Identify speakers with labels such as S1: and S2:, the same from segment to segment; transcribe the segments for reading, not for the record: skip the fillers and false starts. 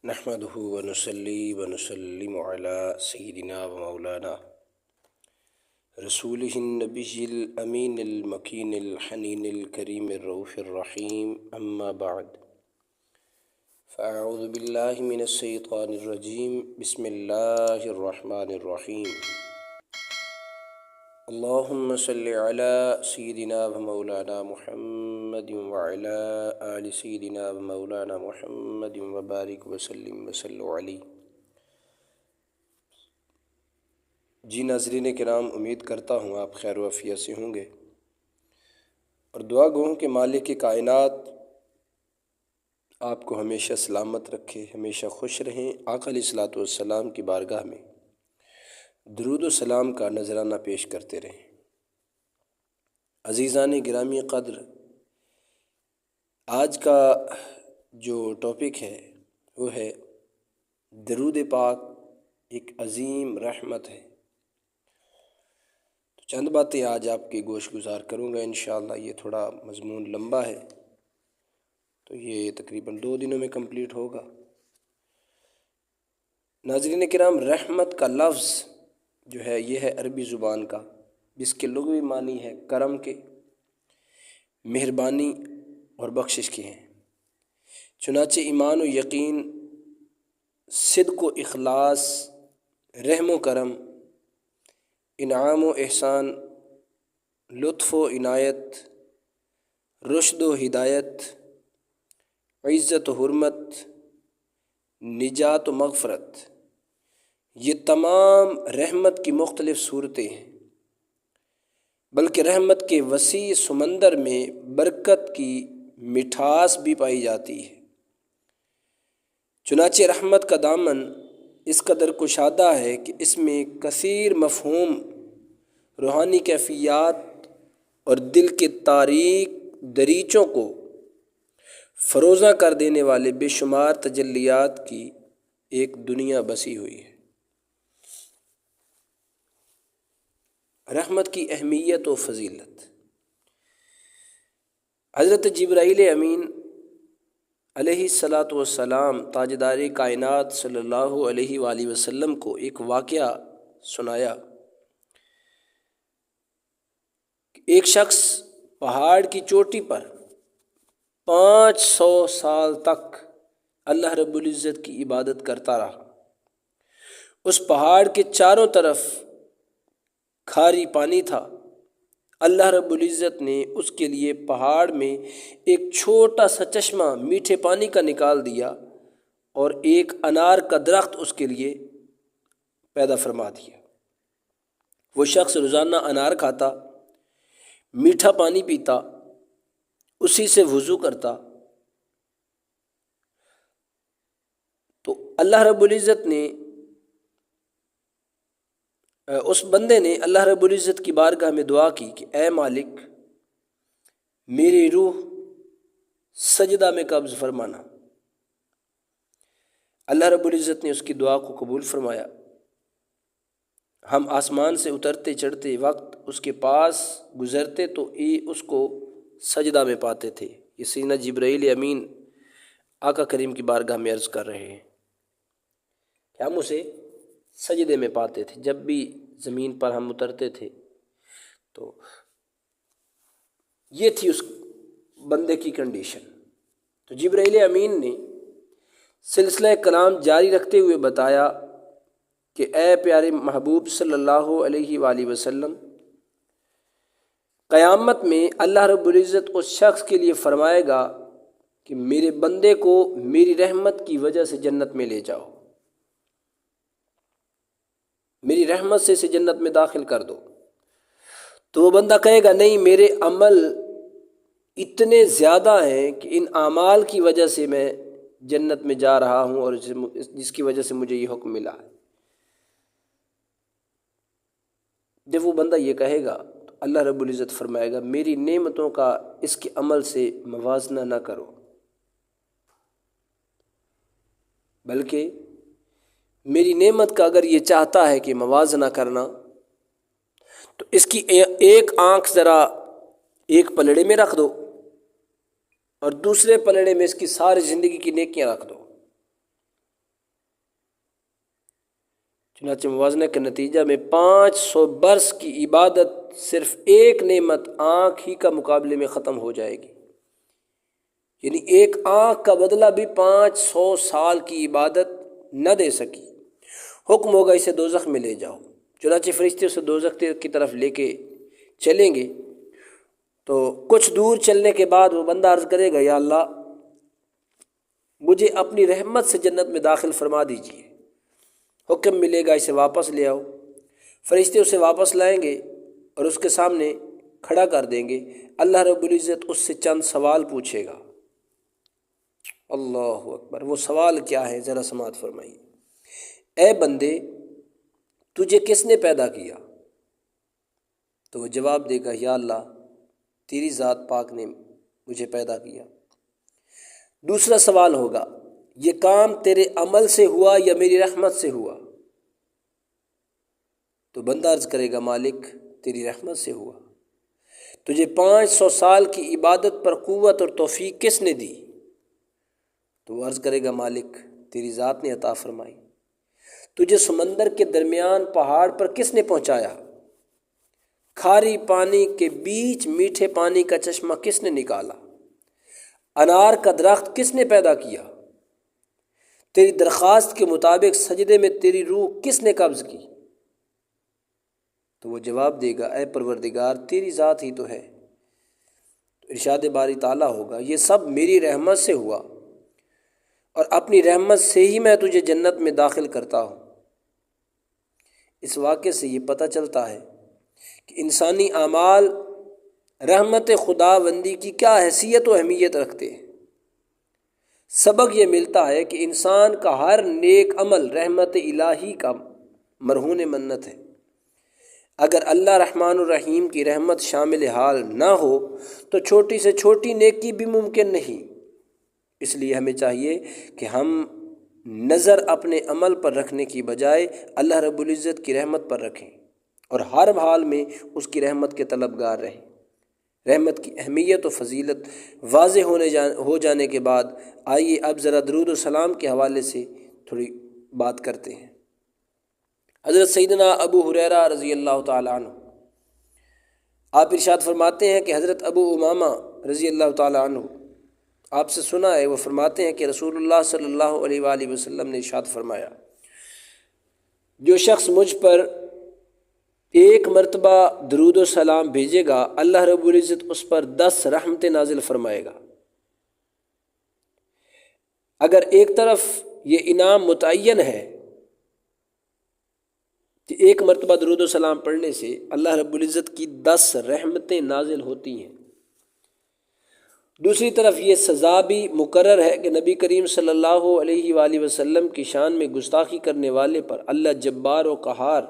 S1: نحمده ونصلي ونسلم على سيدنا ومولانا رسوله النبي الأمين المكين الحنين الكريم الرؤوف الرحيم أما بعد فأعوذ بالله من الشيطان الرجيم بسم الله الرحمن الرحيم اللهم صل على سيدنا ومولانا محمد وعلى آل سيدنا ومولانا محمد وبارك وسلم وصلوا علیہ۔ جی ناظرین کرام، امید کرتا ہوں آپ خیر و عافیت سے ہوں گے اور دعا گو ہوں کہ مالک کائنات آپ کو ہمیشہ سلامت رکھے، ہمیشہ خوش رہیں۔ آقا علیہ الصلوۃ والسلام کی بارگاہ میں درود و سلام کا نذرانہ پیش کرتے رہیں۔ عزیزان گرامی قدر، آج کا جو ٹاپک ہے وہ ہے درود پاک ایک عظیم رحمت ہے۔ تو چند باتیں آج آپ کی گوش گزار کروں گا انشاءاللہ۔ یہ تھوڑا مضمون لمبا ہے تو یہ تقریباً 2 دنوں میں کمپلیٹ ہوگا۔ ناظرین کرام، رحمت کا لفظ جو ہے یہ ہے عربی زبان کا، جس کے لغوی معنی ہے کرم کے، مہربانی اور بخشش کے ہیں۔ چنانچہ ایمان و یقین، صدق و اخلاص، رحم و کرم، انعام و احسان، لطف و عنایت، رشد و ہدایت، عزت و حرمت، نجات و مغفرت، یہ تمام رحمت کی مختلف صورتیں ہیں۔ بلکہ رحمت کے وسیع سمندر میں برکت کی مٹھاس بھی پائی جاتی ہے۔ چنانچہ رحمت کا دامن اس قدر کشادہ ہے کہ اس میں کثیر مفہوم، روحانی کیفیات اور دل کے تاریک دریچوں کو فروزاں کر دینے والے بے شمار تجلیات کی ایک دنیا بسی ہوئی ہے۔ رحمت کی اہمیت و فضیلت۔ حضرت جبرائیل امین علیہ الصلاۃ والسلام تاجدار کائنات صلی اللہ علیہ وآلہ وسلم کو ایک واقعہ سنایا کہ ایک شخص پہاڑ کی چوٹی پر 500 سال تک اللہ رب العزت کی عبادت کرتا رہا۔ اس پہاڑ کے چاروں طرف کھاری پانی تھا۔ اللہ رب العزت نے اس کے لیے پہاڑ میں ایک چھوٹا سا چشمہ میٹھے پانی کا نکال دیا اور ایک انار کا درخت اس کے لیے پیدا فرما دیا۔ وہ شخص روزانہ انار کھاتا، میٹھا پانی پیتا، اسی سے وضو کرتا۔ تو اللہ رب العزت نے، اس بندے نے اللہ رب العزت کی بارگاہ میں دعا کی کہ اے مالک، میری روح سجدہ میں قبض فرمانا۔ اللہ رب العزت نے اس کی دعا کو قبول فرمایا۔ ہم آسمان سے اترتے چڑھتے وقت اس کے پاس گزرتے تو اس کو سجدہ میں پاتے تھے۔ یہ سیدنا جبرائیل امین آقا کریم کی بارگاہ میں عرض کر رہے ہیں کہ ہم اسے سجدے میں پاتے تھے۔ جب بھی زمین پر ہم اترتے تھے تو یہ تھی اس بندے کی کنڈیشن۔ تو جبرائیل امین نے سلسلہ کلام جاری رکھتے ہوئے بتایا کہ اے پیارے محبوب صلی اللہ علیہ وآلہ وسلم، قیامت میں اللہ رب العزت اس شخص کے لیے فرمائے گا کہ میرے بندے کو میری رحمت کی وجہ سے جنت میں لے جاؤ، میری رحمت سے اسے جنت میں داخل کر دو۔ تو وہ بندہ کہے گا نہیں، میرے عمل اتنے زیادہ ہیں کہ ان اعمال کی وجہ سے میں جنت میں جا رہا ہوں اور جس کی وجہ سے مجھے یہ حکم ملا ہے۔ جب وہ بندہ یہ کہے گا تو اللہ رب العزت فرمائے گا میری نعمتوں کا اس کے عمل سے موازنہ نہ کرو، بلکہ میری نعمت کا اگر یہ چاہتا ہے کہ موازنہ کرنا تو اس کی ایک آنکھ ذرا ایک پلڑے میں رکھ دو اور دوسرے پلڑے میں اس کی ساری زندگی کی نیکیاں رکھ دو۔ چنانچہ موازنہ کے نتیجہ میں 500 برس کی عبادت صرف ایک نعمت آنکھ ہی کا مقابلے میں ختم ہو جائے گی، یعنی ایک آنکھ کا بدلہ بھی 500 سال کی عبادت نہ دے سکی۔ حکم ہوگا اسے دوزخ میں لے جاؤ۔ چنانچہ فرشتے اسے دوزخ کی طرف لے کے چلیں گے، تو کچھ دور چلنے کے بعد وہ بندہ عرض کرے گا، یا اللہ مجھے اپنی رحمت سے جنت میں داخل فرما دیجیے۔ حکم ملے گا اسے واپس لے آؤ۔ فرشتے اسے واپس لائیں گے اور اس کے سامنے کھڑا کر دیں گے۔ اللہ رب العزت اس سے چند سوال پوچھے گا۔ اللہ اکبر! وہ سوال کیا ہے ذرا سماعت فرمائیے۔ اے بندے، تجھے کس نے پیدا کیا؟ تو وہ جواب دے گا، یا اللہ تیری ذات پاک نے مجھے پیدا کیا۔ دوسرا سوال ہوگا، یہ کام تیرے عمل سے ہوا یا میری رحمت سے ہوا؟ تو بندہ عرض کرے گا، مالک تیری رحمت سے ہوا۔ تجھے 500 سال کی عبادت پر قوت اور توفیق کس نے دی؟ تو وہ عرض کرے گا، مالک تیری ذات نے عطا فرمائی۔ تجھے سمندر کے درمیان پہاڑ پر کس نے پہنچایا؟ کھاری پانی کے بیچ میٹھے پانی کا چشمہ کس نے نکالا؟ انار کا درخت کس نے پیدا کیا؟ تیری درخواست کے مطابق سجدے میں تیری روح کس نے قبض کی؟ تو وہ جواب دے گا، اے پروردگار تیری ذات ہی تو ہے۔ ارشاد باری تعالیٰ ہوگا، یہ سب میری رحمت سے ہوا اور اپنی رحمت سے ہی میں تجھے جنت میں داخل کرتا ہوں۔ اس واقعے سے یہ پتہ چلتا ہے کہ انسانی اعمال رحمت خداوندی کی کیا حیثیت و اہمیت رکھتے ہیں۔ سبق یہ ملتا ہے کہ انسان کا ہر نیک عمل رحمت الہی کا مرہون منت ہے۔ اگر اللہ رحمان الرحیم کی رحمت شامل حال نہ ہو تو چھوٹی سے چھوٹی نیکی بھی ممکن نہیں۔ اس لیے ہمیں چاہیے کہ ہم نظر اپنے عمل پر رکھنے کی بجائے اللہ رب العزت کی رحمت پر رکھیں اور ہر حال میں اس کی رحمت کے طلبگار رہیں۔ رحمت کی اہمیت و فضیلت واضح ہو جانے کے بعد آئیے اب ذرا درود و سلام کے حوالے سے تھوڑی بات کرتے ہیں۔ حضرت سیدنا ابو ہریرہ رضی اللہ تعالیٰ عنہ آپ ارشاد فرماتے ہیں کہ حضرت ابو امامہ رضی اللہ تعالیٰ عنہ آپ سے سنا ہے، وہ فرماتے ہیں کہ رسول اللہ صلی اللہ علیہ وآلہ وسلم نے ارشاد فرمایا، جو شخص مجھ پر ایک مرتبہ درود و سلام بھیجے گا اللہ رب العزت اس پر 10 رحمتیں نازل فرمائے گا۔ اگر ایک طرف یہ انعام متعین ہے کہ ایک مرتبہ درود و سلام پڑھنے سے اللہ رب العزت کی 10 رحمتیں نازل ہوتی ہیں، دوسری طرف یہ سزا بھی مقرر ہے کہ نبی کریم صلی اللہ علیہ وآلہ وسلم کی شان میں گستاخی کرنے والے پر اللہ جبار و قہار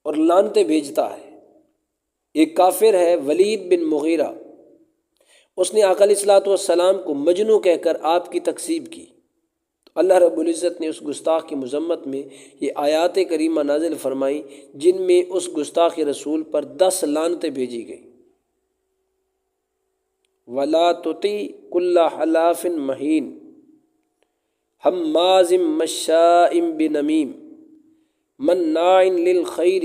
S1: اور لعنتیں بھیجتا ہے۔ ایک کافر ہے ولید بن مغیرہ، اس نے آقا علیہ الصلوۃ والسلام کو مجنوں کہہ کر آپ کی تکذیب کی، تو اللہ رب العزت نے اس گستاخ کی مذمت میں یہ آیات کریمہ نازل فرمائیں جن میں اس گستاخ رسول پر 10 لعنتیں بھیجی گئیں۔ وَلَا تُطِعْ كُلَّ حَلَّافٍ مَّهِينٍ ہَمَّازٍ مَّشَّاءٍ بِنَمِيمٍ مَّنَّاعٍ لِّلْخَيْرِ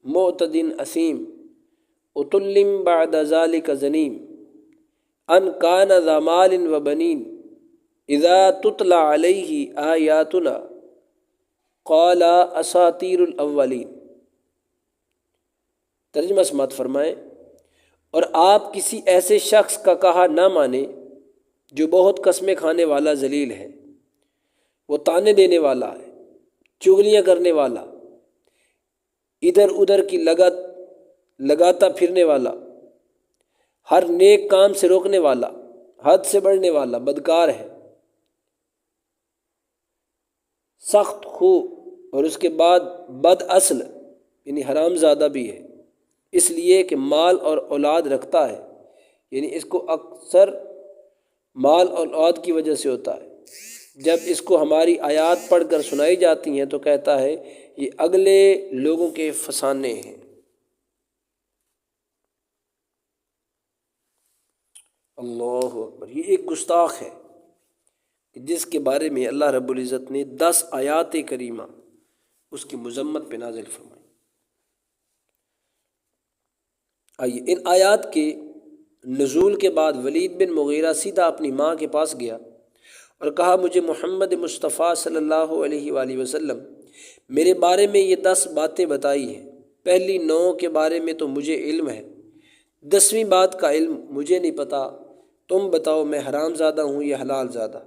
S1: مُعْتَدٍ أَثِيمٍ عُتُلٍّ بَعْدَ ذَلِكَ زَنِيمٍ أَن كَانَ ذَا مَالٍ وَبَنِينَ إِذَا تُتْلَىٰ عَلَيْهِ آيَاتُنَا قَالَ أَسَاطِيرُ الْأَوَّلِينَ۔ ترجمہ سماعت فرمائیں، اور آپ کسی ایسے شخص کا کہا نہ مانیں جو بہت قسمیں کھانے والا ذلیل ہے، وہ تانے دینے والا ہے، چغلیاں کرنے والا، ادھر ادھر کی لگاتا پھرنے والا، ہر نیک کام سے روکنے والا، حد سے بڑھنے والا، بدکار ہے، سخت خو اور اس کے بعد بد اصل یعنی حرام زادہ بھی ہے، اس لیے کہ مال اور اولاد رکھتا ہے، یعنی اس کو اکثر مال اور اولاد کی وجہ سے ہوتا ہے۔ جب اس کو ہماری آیات پڑھ کر سنائی جاتی ہیں تو کہتا ہے یہ اگلے لوگوں کے فسانے ہیں۔ اللہ اکبر! یہ ایک گستاخ ہے، جس کے بارے میں اللہ رب العزت نے 10 آیات کریمہ اس کی مذمت پہ نازل فرمائی۔ آئیے ان آیات کے نزول کے بعد ولید بن مغیرہ سیدھا اپنی ماں کے پاس گیا اور کہا مجھے محمد مصطفیٰ صلی اللہ علیہ وآلہ وسلم میرے بارے میں یہ 10 باتیں بتائی ہیں۔ پہلی 9 کے بارے میں تو مجھے علم ہے، 10ویں بات کا علم مجھے نہیں پتہ، تم بتاؤ میں حرام زادہ ہوں یا حلال زادہ؟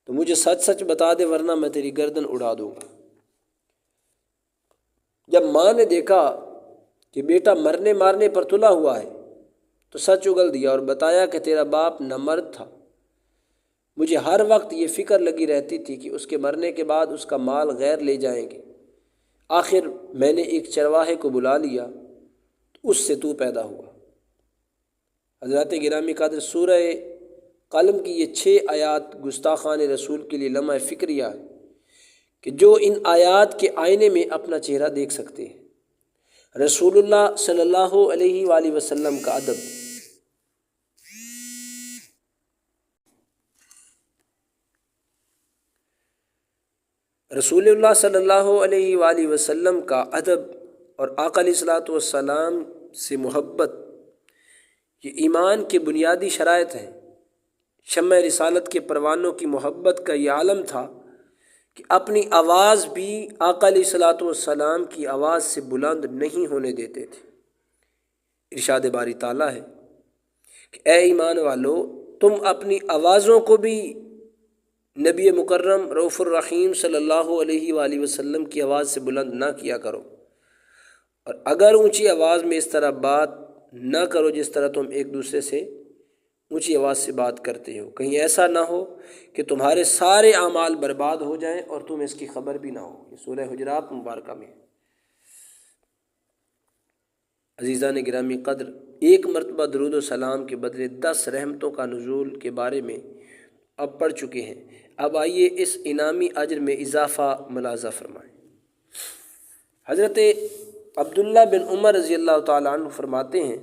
S1: تو مجھے سچ سچ بتا دے ورنہ میں تیری گردن اڑا دوں گا۔ جب ماں نے دیکھا کہ بیٹا مرنے مارنے پر تلا ہوا ہے تو سچ اگل دیا اور بتایا کہ تیرا باپ نامرد تھا، مجھے ہر وقت یہ فکر لگی رہتی تھی کہ اس کے مرنے کے بعد اس کا مال غیر لے جائیں گے۔ آخر میں نے ایک چرواہے کو بلا لیا تو اس سے تو پیدا ہوا۔ حضرات گرامی قدر، سورہ قلم کی یہ 6 آیات گستاخان رسول کے لیے لمحہ فکریہ ہے کہ جو ان آیات کے آئینے میں اپنا چہرہ دیکھ سکتے ہیں۔ رسول اللہ صلی اللہ علیہ وآلہ وسلم کا ادب، رسول اللہ صلی اللہ علیہ وآلہ وسلم کا ادب اور آقا علیہ الصلوۃ والسلام سے محبت یہ ایمان کے بنیادی شرائط ہیں۔ شمع رسالت کے پروانوں کی محبت کا یہ عالم تھا کہ اپنی آواز بھی آقا علیہ الصلوۃ والسلام کی آواز سے بلند نہیں ہونے دیتے تھے۔ ارشاد باری تعالیٰ ہے کہ اے ایمان والو، تم اپنی آوازوں کو بھی نبی مکرم رؤوف الرحیم صلی اللہ علیہ وآلہ وسلم کی آواز سے بلند نہ کیا کرو، اور اگر اونچی آواز میں اس طرح بات نہ کرو جس طرح تم ایک دوسرے سے اونچی آواز سے بات کرتے ہو، کہیں ایسا نہ ہو کہ تمہارے سارے اعمال برباد ہو جائیں اور تم اس کی خبر بھی نہ ہو۔ یہ سورہ حجرات مبارکہ میں۔ عزیزان گرامی قدر، ایک مرتبہ درود و سلام کے بدلے 10 رحمتوں کا نزول کے بارے میں اب پڑھ چکے ہیں۔ اب آئیے اس انعامی اجر میں اضافہ ملاحظہ فرمائیں۔ حضرت عبداللہ بن عمر رضی اللہ تعالیٰ عنہ فرماتے ہیں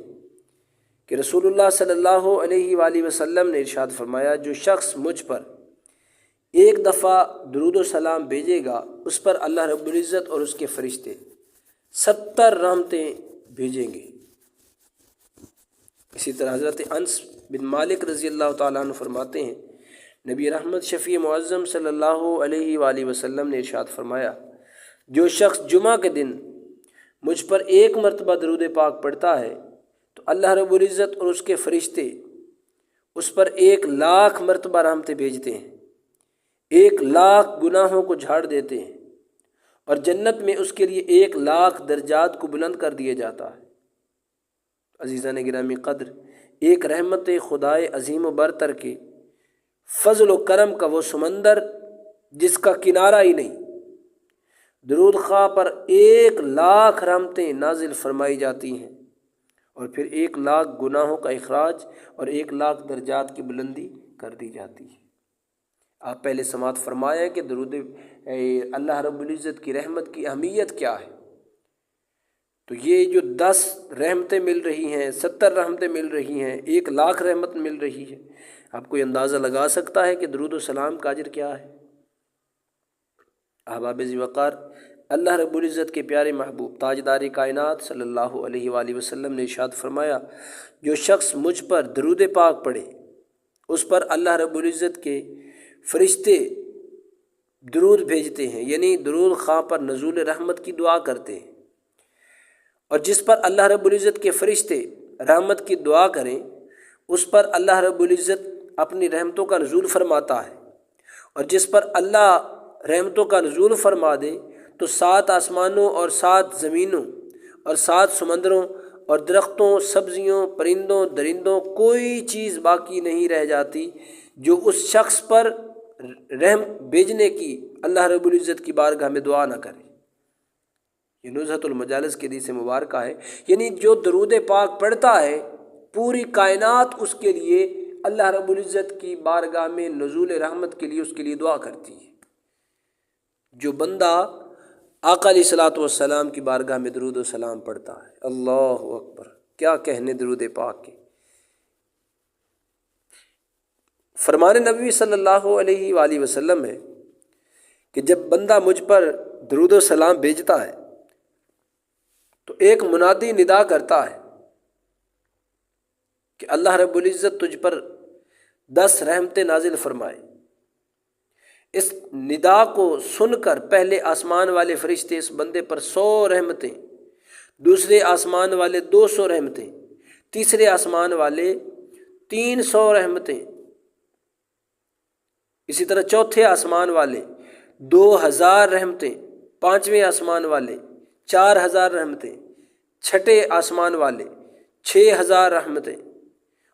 S1: کہ رسول اللہ صلی اللہ علیہ وآلہ وسلم نے ارشاد فرمایا، جو شخص مجھ پر ایک دفعہ درود و سلام بھیجے گا اس پر اللہ رب العزت اور اس کے فرشتے 70 رحمتیں بھیجیں گے۔ اسی طرح حضرت انس بن مالک رضی اللہ تعالیٰ عنہ فرماتے ہیں، نبی رحمت شفیع معظم صلی اللہ علیہ وآلہ وسلم نے ارشاد فرمایا، جو شخص جمعہ کے دن مجھ پر ایک مرتبہ درود پاک پڑھتا ہے تو اللہ رب العزت اور اس کے فرشتے اس پر 1,00,000 مرتبہ رحمتیں بھیجتے ہیں، 1,00,000 گناہوں کو جھاڑ دیتے ہیں، اور جنت میں اس کے لیے 1,00,000 درجات کو بلند کر دیا جاتا ہے۔ عزیزان گرامی قدر، ایک رحمت خدائے عظیم و برتر کے فضل و کرم کا وہ سمندر جس کا کنارہ ہی نہیں، درود خواہ پر 1,00,000 رحمتیں نازل فرمائی جاتی ہیں، اور پھر 1,00,000 گناہوں کا اخراج اور 1,00,000 درجات کی بلندی کر دی جاتی ہے۔ آپ پہلے سماعت فرمایا کہ درود اللہ رب العزت کی رحمت کی اہمیت کیا ہے۔ تو یہ جو 10 رحمتیں مل رہی ہیں، 70 رحمتیں مل رہی ہیں، 1,00,000 رحمت مل رہی ہے، آپ کوئی اندازہ لگا سکتا ہے کہ درود و سلام کا اجر کیا ہے؟ احباب ذی وقار، اللہ رب العزت کے پیارے محبوب تاجدار کائنات صلی اللہ علیہ وآلہ وسلم نے ارشاد فرمایا، جو شخص مجھ پر درود پاک پڑھے اس پر اللہ رب العزت کے فرشتے درود بھیجتے ہیں، یعنی درود خواہ پر نزول رحمت کی دعا کرتے ہیں، اور جس پر اللہ رب العزت کے فرشتے رحمت کی دعا کریں اس پر اللہ رب العزت اپنی رحمتوں کا نزول فرماتا ہے، اور جس پر اللہ رحمتوں کا نزول فرما دے تو 7 آسمانوں اور 7 زمینوں اور 7 سمندروں اور درختوں، سبزیوں، پرندوں، درندوں کوئی چیز باقی نہیں رہ جاتی جو اس شخص پر رحم بھیجنے کی اللہ رب العزت کی بارگاہ میں دعا نہ کرے۔ یہ نزہۃ المجالس کی حدیث مبارکہ ہے، یعنی جو درود پاک پڑھتا ہے پوری کائنات اس کے لیے اللہ رب العزت کی بارگاہ میں نزول رحمت کے لیے اس کے لیے دعا کرتی ہے۔ جو بندہ آقا علیہ الصلوۃ والسلام کی بارگاہ میں درود و سلام پڑھتا ہے، اللہ اکبر، کیا کہنے درود پاک کے۔ فرمان نبوی صلی اللہ علیہ وآلہ وسلم ہے کہ جب بندہ مجھ پر درود و سلام بھیجتا ہے تو ایک منادی ندا کرتا ہے کہ اللہ رب العزت تجھ پر 10 رحمتیں نازل فرمائے۔ اس ندا کو سن کر پہلے آسمان والے فرشتے اس بندے پر 100 رحمتیں، دوسرے آسمان والے 200 رحمتیں، تیسرے آسمان والے 300 رحمتیں، اسی طرح چوتھے آسمان والے 2000 رحمتیں، پانچویں آسمان والے 4000 رحمتیں، چھٹے آسمان والے 6000 رحمتیں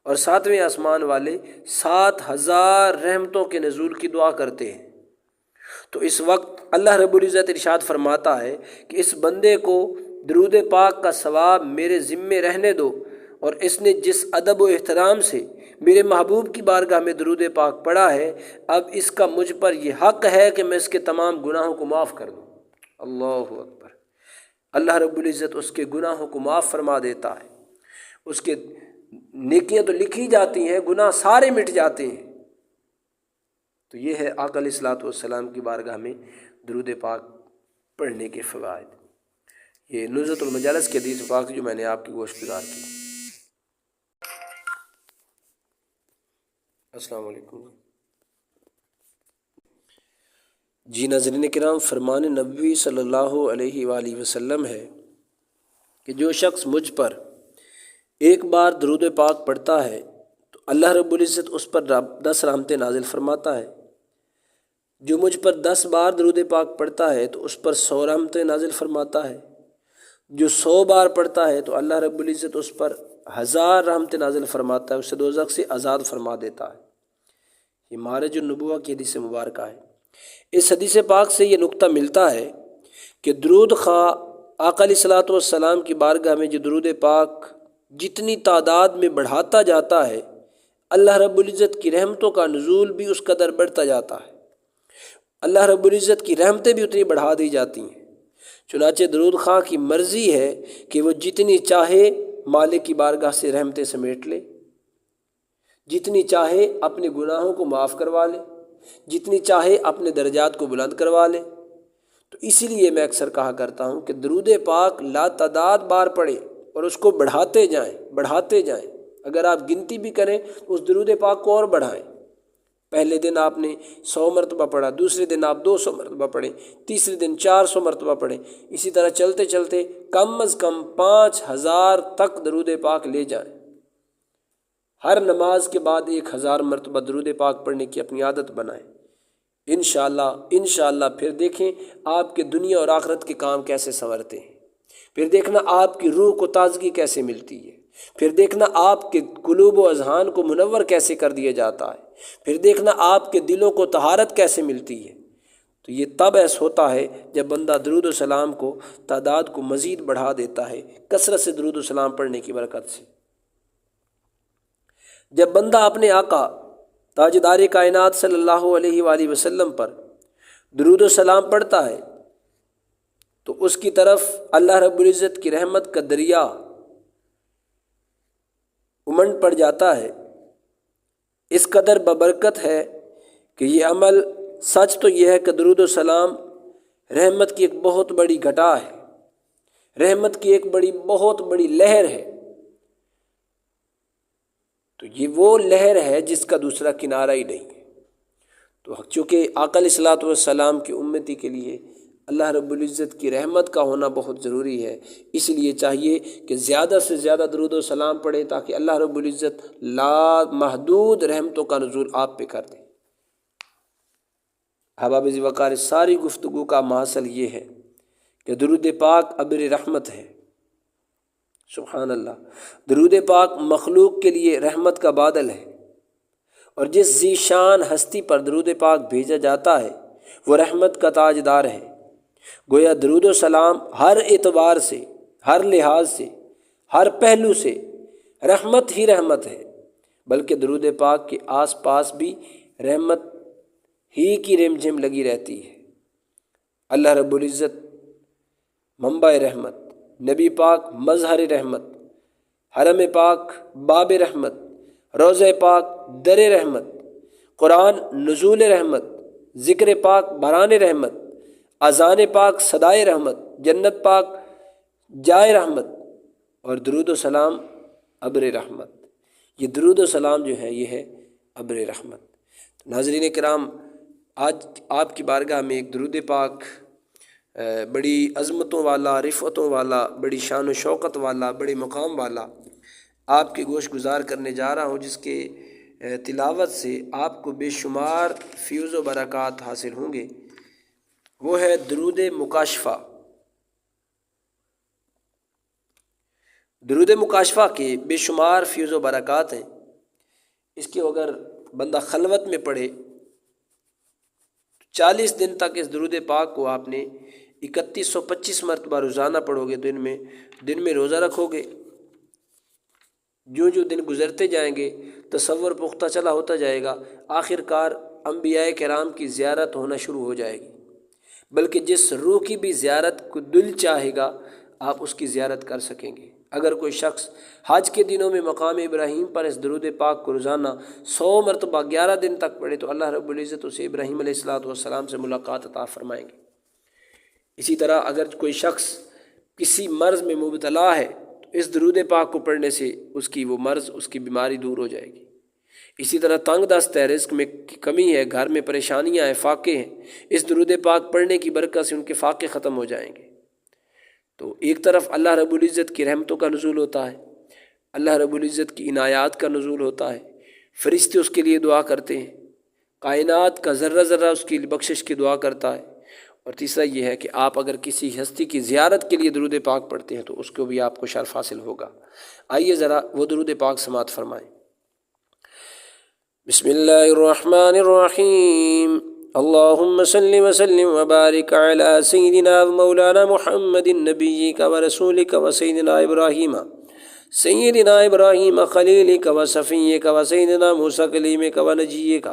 S1: اور ساتویں آسمان والے 7000 رحمتوں کے نزول کی دعا کرتے ہیں۔ تو اس وقت اللہ رب العزت ارشاد فرماتا ہے کہ اس بندے کو درود پاک کا ثواب میرے ذمے رہنے دو، اور اس نے جس ادب و احترام سے میرے محبوب کی بارگاہ میں درود پاک پڑھا ہے، اب اس کا مجھ پر یہ حق ہے کہ میں اس کے تمام گناہوں کو معاف کر دوں۔ اللہ اکبر! اللہ رب العزت اس کے گناہوں کو معاف فرما دیتا ہے، اس کے نیکیاں تو لکھی جاتی ہیں، گناہ سارے مٹ جاتے ہیں۔ تو یہ ہے آقا علیہ الصلوۃ والسلام کی بارگاہ میں درود پاک پڑھنے کے فوائد۔ یہ نزہۃ المجالس کی حدیث پاک جو میں نے آپ کی گوشت گزار کی۔ السلام علیکم۔ جی ناظرین کرام، فرمان نبوی صلی اللہ علیہ وآلہ وسلم ہے کہ جو شخص مجھ پر ایک بار درود پاک پڑھتا ہے تو اللہ رب العزت اس پر 10 رحمتیں نازل فرماتا ہے۔ جو مجھ پر 10 بار درود پاک پڑھتا ہے تو اس پر 100 رحمتیں نازل فرماتا ہے۔ جو 100 بار پڑھتا ہے تو اللہ رب العزت اس پر 1000 رحمتیں نازل فرماتا ہے، اسے دوزخ سے آزاد فرما دیتا ہے۔ یہ معرج النبوہ کی حدیث مبارکہ ہے۔ اس حدیث پاک سے یہ نقطہ ملتا ہے کہ درود خواہ آقا علیہ الصلوۃ والسلام کی بارگاہ میں جو درود پاک جتنی تعداد میں بڑھاتا جاتا ہے، اللہ رب العزت کی رحمتوں کا نزول بھی اس قدر بڑھتا جاتا ہے، اللہ رب العزت کی رحمتیں بھی اتنی بڑھا دی جاتی ہیں۔ چنانچہ درود خواہ کی مرضی ہے کہ وہ جتنی چاہے مالک کی بارگاہ سے رحمتیں سمیٹ لے، جتنی چاہے اپنے گناہوں کو معاف کروا لے، جتنی چاہے اپنے درجات کو بلند کروا لے۔ تو اسی لیے میں اکثر کہا کرتا ہوں کہ درود پاک لا تعداد بار پڑھیں اور اس کو بڑھاتے جائیں۔ اگر آپ گنتی بھی کریں تو اس درود پاک کو اور بڑھائیں۔ پہلے دن آپ نے 100 مرتبہ پڑھا، دوسرے دن آپ 200 مرتبہ پڑھیں، تیسرے دن 400 مرتبہ پڑھیں، اسی طرح چلتے چلتے کم از کم 5000 تک درود پاک لے جائیں۔ ہر نماز کے بعد 1000 مرتبہ درود پاک پڑھنے کی اپنی عادت بنائیں۔ انشاءاللہ پھر دیکھیں آپ کے دنیا اور آخرت کے کام کیسے سنورتے ہیں، پھر دیکھنا آپ کی روح کو تازگی کیسے ملتی ہے، پھر دیکھنا آپ کے قلوب و اذہان کو منور کیسے کر دیا جاتا ہے، پھر دیکھنا آپ کے دلوں کو طہارت کیسے ملتی ہے۔ تو یہ تب ایسا ہوتا ہے جب بندہ درود و سلام کو تعداد کو مزید بڑھا دیتا ہے کثرت سے درود و سلام پڑھنے کی برکت سے۔ جب بندہ اپنے آقا تاجدار کائنات صلی اللہ علیہ وآلہ وسلم پر درود و سلام پڑھتا ہے تو اس کی طرف اللہ رب العزت کی رحمت کا دریا امنڈ پڑ جاتا ہے۔ اس قدر ببرکت ہے کہ یہ عمل، سچ تو یہ ہے کہ درود و سلام رحمت کی ایک بہت بڑی گھٹا ہے، رحمت کی ایک بہت بڑی لہر ہے۔ تو یہ وہ لہر ہے جس کا دوسرا کنارہ ہی نہیں ہے۔ تو چونکہ آقا علیہ الصلوۃ والسلام کی امتی کے لیے اللہ رب العزت کی رحمت کا ہونا بہت ضروری ہے، اس لیے چاہیے کہ زیادہ سے زیادہ درود و سلام پڑھیں تاکہ اللہ رب العزت لا محدود رحمتوں کا نزول آپ پہ کر دے۔ احباب ذی وقار، ساری گفتگو کا محصل یہ ہے کہ درود پاک ابر رحمت ہے۔ سبحان اللہ! درود پاک مخلوق کے لیے رحمت کا بادل ہے، اور جس ذی شان ہستی پر درود پاک بھیجا جاتا ہے وہ رحمت کا تاجدار ہے۔ گویا درود و سلام ہر اعتبار سے، ہر لحاظ سے، ہر پہلو سے رحمت ہی رحمت ہے، بلکہ درود پاک کے آس پاس بھی رحمت ہی کی رم جھم لگی رہتی ہے۔ اللہ رب العزت منبع رحمت، نبی پاک مظہر رحمت، حرم پاک باب رحمت، روضہ پاک در رحمت، قرآن نزول رحمت، ذکر پاک بران رحمت، اذان پاک صدائے رحمت، جنت پاک جائے رحمت، اور درود و سلام ابر رحمت۔ یہ درود و سلام جو ہے یہ ہے ابر رحمت۔ ناظرین کرام، آج آپ کی بارگاہ میں ایک درود پاک بڑی عظمتوں والا، رفعتوں والا، بڑی شان و شوقت والا، بڑے مقام والا آپ کے گوش گزار کرنے جا رہا ہوں، جس کے تلاوت سے آپ کو بے شمار فیوز و برکات حاصل ہوں گے۔ وہ ہے درود مکاشفہ۔ درود مکاشفہ کے بے شمار فیوز و برکات ہیں۔ اس کے اگر بندہ خلوت میں پڑھے 40 دن تک اس درود پاک کو آپ نے 3125 مرتبہ روزانہ پڑھو گے، دن میں روزہ رکھو گے، جو دن گزرتے جائیں گے تصور پختہ چلا ہوتا جائے گا، آخر کار انبیاء کرام کی زیارت ہونا شروع ہو جائے گی۔ بلکہ جس روح کی بھی زیارت کو دل چاہے گا آپ اس کی زیارت کر سکیں گے۔ اگر کوئی شخص حج کے دنوں میں مقام ابراہیم پر اس درود پاک کو روزانہ 100 مرتبہ 11 دن تک پڑھے تو اللہ رب العزت اسے ابراہیم علیہ السلام سے ملاقات عطا فرمائیں گے۔ اسی طرح اگر کوئی شخص کسی مرض میں مبتلا ہے تو اس درود پاک کو پڑھنے سے اس کی وہ مرض، اس کی بیماری دور ہو جائے گی۔ اسی طرح تنگ دست ہے، رزق میں کمی ہے، گھر میں پریشانیاں ہیں، فاقے ہیں، اس درود پاک پڑھنے کی برکت سے ان کے فاقے ختم ہو جائیں گے۔ تو ایک طرف اللہ رب العزت کی رحمتوں کا نزول ہوتا ہے، اللہ رب العزت کی عنایات کا نزول ہوتا ہے، فرشتے اس کے لیے دعا کرتے ہیں، کائنات کا ذرہ ذرہ اس کی بخشش کی دعا کرتا ہے، اور تیسرا یہ ہے کہ آپ اگر کسی ہستی کی زیارت کے لیے درود پاک پڑھتے ہیں تو اس کو بھی آپ کو شرف حاصل ہوگا۔ آئیے ذرا وہ درود پاک سماعت فرمائیں۔ بسم اللہ الرحمن الرحیم، اللہم صل وسلم وبارک علی سیدنا مولانا محمد نبیک ورسولک وسیدنا ابراہیم خلیلک وصفیک وسیدنا موسیٰ کلیمک ونجیک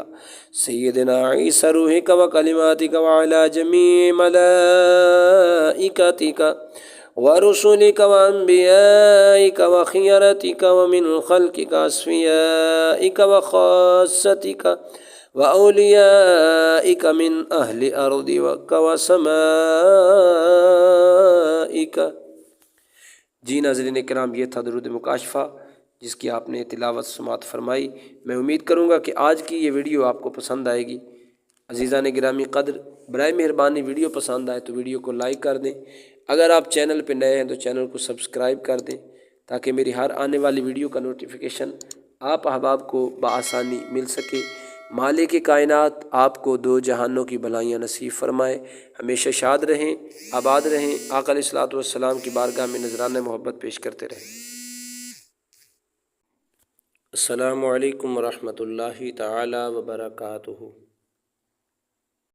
S1: سیدنا عیسیٰ روحک وکلماتک وعلی جمیع ملائکتک ورسولک وانبیائک وخیرتک ومن خلقک اصفیائک وخاصتک وأولیائک من اہل ارضک وسمائک۔ جی ناظرین کرام، یہ تھا درود مکاشفہ جس کی آپ نے تلاوت سماعت فرمائی۔ میں امید کروں گا کہ آج کی یہ ویڈیو آپ کو پسند آئے گی۔ عزیزان گرامی قدر، برائے مہربانی ویڈیو پسند آئے تو ویڈیو کو لائک کر دیں، اگر آپ چینل پہ نئے ہیں تو چینل کو سبسکرائب کر دیں تاکہ میری ہر آنے والی ویڈیو کا نوٹیفیکیشن آپ احباب کو بآسانی مل سکے۔ مالک کائنات آپ کو دو جہانوں کی بھلائیاں نصیب فرمائے، ہمیشہ شاد رہیں، آباد رہیں، آقا علیہ الصلوۃ والسلام کی بارگاہ میں نذرانہ محبت پیش کرتے رہیں۔ السلام علیکم ورحمۃ اللہ تعالی وبرکاتہ۔